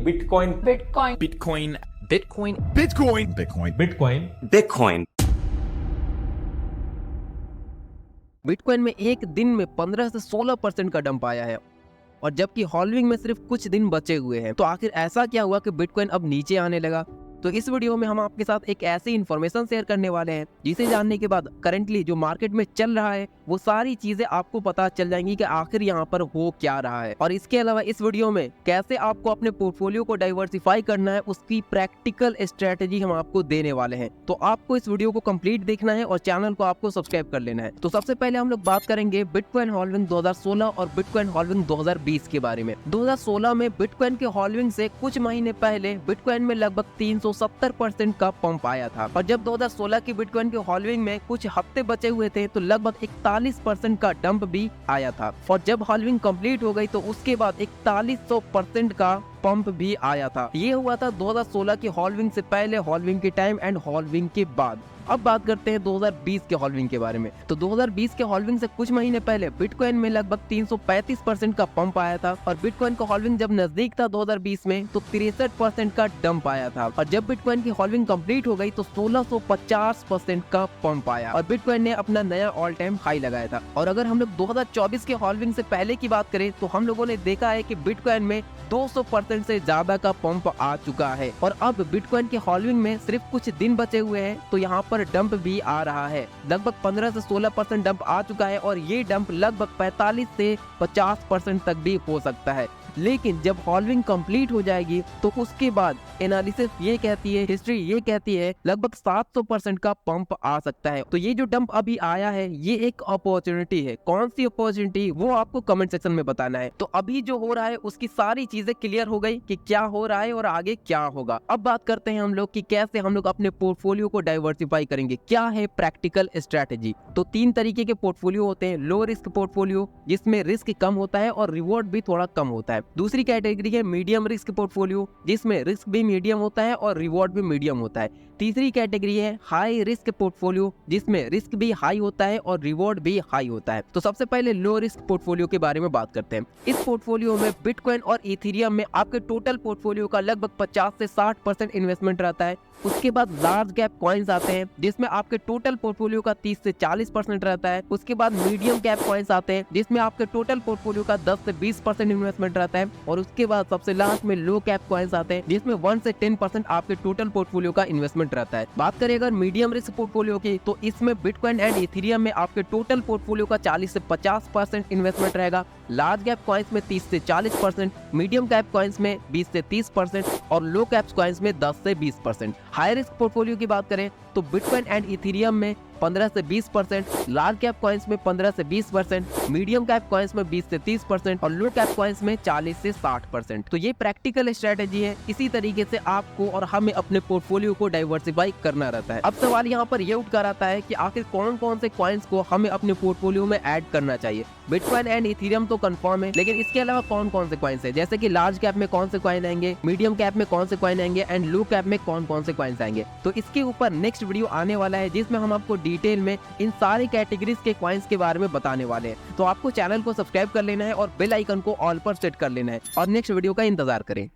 Bitcoin Bitcoin. Bitcoin. Bitcoin. Bitcoin. Bitcoin. Bitcoin Bitcoin. Bitcoin में एक दिन में 15 से 16% का डंप आया है और जबकि हॉल्विंग में सिर्फ कुछ दिन बचे हुए हैं। तो आखिर ऐसा क्या हुआ कि बिटकॉइन अब नीचे आने लगा? तो इस वीडियो में हम आपके साथ एक ऐसी इन्फॉर्मेशन शेयर करने वाले हैं जिसे जानने के बाद करंटली जो मार्केट में चल रहा है वो सारी चीजें आपको पता चल जाएंगी कि आखिर यहाँ पर हो क्या रहा है। और इसके अलावा इस वीडियो में कैसे आपको अपने पोर्टफोलियो को डाइवर्सिफाई करना है उसकी प्रैक्टिकल स्ट्रेटेजी हम आपको देने वाले हैं। तो आपको इस वीडियो को कंप्लीट देखना है और चैनल को आपको सब्सक्राइब कर लेना है। तो सबसे पहले हम लोग बात करेंगे बिटकॉइन हॉल्विंग 2016 और बिटकॉइन हॉल्विंग 2020 के बारे में। 2016 में बिटकॉइन के हॉल्विंग से कुछ महीने पहले बिटकॉइन में लगभग 370% का पंप आया था और जब 2016 की बिटकॉइन के हॉल्विंग में कुछ हफ्ते बचे हुए थे तो लगभग 41% का डंप भी आया था और जब हॉल्विंग कंप्लीट हो गई तो उसके बाद 4100% का पंप भी आया था। ये हुआ था 2016 की हॉल्विंग से पहले, हॉल्विंग के टाइम एंड हॉल्विंग के बाद। अब बात करते हैं 2020 के हॉल्विंग के बारे में। तो 2020 के हॉल्विंग से कुछ महीने पहले बिटकॉइन में लगभग 335% का पंप आया था और बिटकॉइन का हॉल्विंग जब नजदीक था 2020 में तो 63% का डंप आया था और जब बिटकॉइन की हॉल्विंग कंप्लीट हो गई तो 1650% का पंप आया और बिटकॉइन ने अपना नया ऑल टाइम हाई लगाया था। और अगर हम लोग 2024 के हॉल्विंग से पहले की बात करें तो हम लोगों ने देखा है कि बिटकॉइन में 200% से ज्यादा का पंप आ चुका है और अब बिटकॉइन के हॉल्विंग में सिर्फ कुछ दिन बचे हुए हैं तो यहाँ पर डंप भी आ रहा है। लगभग 15 से 16% डंप आ चुका है और ये डंप लगभग 45 से 50% तक भी हो सकता है। लेकिन जब हॉल्विंग कंप्लीट हो जाएगी तो उसके बाद एनालिसिस ये कहती है, हिस्ट्री ये कहती है लगभग 700% का पंप आ सकता है। तो ये जो डंप अभी आया है ये एक अपॉर्चुनिटी है। कौन सी अपॉर्चुनिटी वो आपको कमेंट सेक्शन में बताना है। तो अभी जो हो रहा है उसकी सारी चीजें क्लियर हो गई कि क्या हो रहा है और आगे क्या होगा। अब बात करते हैं हम लोग कि कैसे हम लोग अपने पोर्टफोलियो को डाइवर्सिफाई करेंगे, क्या है प्रैक्टिकल स्ट्रेटेजी। तो 3 तरीके के पोर्टफोलियो होते हैं। लो रिस्क पोर्टफोलियो जिसमें रिस्क कम होता है और रिवॉर्ड भी थोड़ा कम होता है। दूसरी कैटेगरी है मीडियम रिस्क पोर्टफोलियो जिसमें रिस्क भी मीडियम होता है और रिवॉर्ड भी मीडियम होता है। तीसरी कैटेगरी है हाई रिस्क पोर्टफोलियो जिसमें रिस्क भी हाई होता है और रिवॉर्ड भी हाई होता है। तो सबसे पहले लो रिस्क पोर्टफोलियो के बारे में बात करते हैं। इस पोर्टफोलियो में बिटकॉइन और इथेरियम में आपके टोटल पोर्टफोलियो का लगभग 50 से 60% इन्वेस्टमेंट रहता है। उसके बाद लार्ज कैप कॉइन्स आते हैं जिसमें आपके टोटल पोर्टफोलियो का 30 से 40% रहता है। उसके बाद मीडियम कैप कॉइन्स आते हैं जिसमें आपके टोटल पोर्टफोलियो का 10 से 20% इन्वेस्टमेंट रहता है और उसके बाद सबसे लास्ट में लो कैप कॉइन्स आते हैं जिसमें 1 से 10% आपके टोटल पोर्टफोलियो का इन्वेस्टमेंट रहता है। बात करें अगर मीडियम रिस्क पोर्टफोलियो की तो इसमें बिटकॉइन एंड इथेरियम में आपके टोटल पोर्टफोलियो का 40 से 50% इन्वेस्टमेंट रहेगा। लार्ज कैप कॉइन्स में 30 से 40%, मीडियम कैप कॉइन्स में 20 से 30% और लो कैप कॉइन्स में 10 से 20%। हाई रिस्क पोर्टफोलियो की बात करें तो बिटकॉइन एंड इथेरियम में 15 से 20%, लार्ज कैप कॉइन्स में 15 से 20%, मीडियम कैप कॉइन्स में 20 से 30% और लो कैप कॉइन्स में 40 से 60%। तो ये प्रैक्टिकल स्ट्रेटेजी है। इसी तरीके से आपको और हमें अपने पोर्टफोलियो को डाइवर्सिफाई करना रहता है। अब सवाल यहाँ पर ये उठ कर आता है कि आखिर कौन कौन से कॉइन्स को हमें अपने पोर्टफोलियो में ऐड करना चाहिए। बिटकॉइन एंड इथेरियम तो कंफर्म है, लेकिन इसके अलावा कौन कौन से कॉइन्स है, जैसे कि लार्ज कैप में कौन से कॉइन आएंगे, मीडियम कैप में कौन से कॉइन आएंगे एंड लो कैप में कौन कौन से कॉइन्स आएंगे। तो इसके ऊपर नेक्स्ट वीडियो आने वाला है जिसमें हम आपको डिटेल में इन सारी कैटेगरीज के कॉइन्स के बारे में बताने वाले हैं। तो आपको चैनल को सब्सक्राइब कर लेना है और बेल आइकन को ऑल पर सेट कर लेना है और नेक्स्ट वीडियो का इंतजार करें।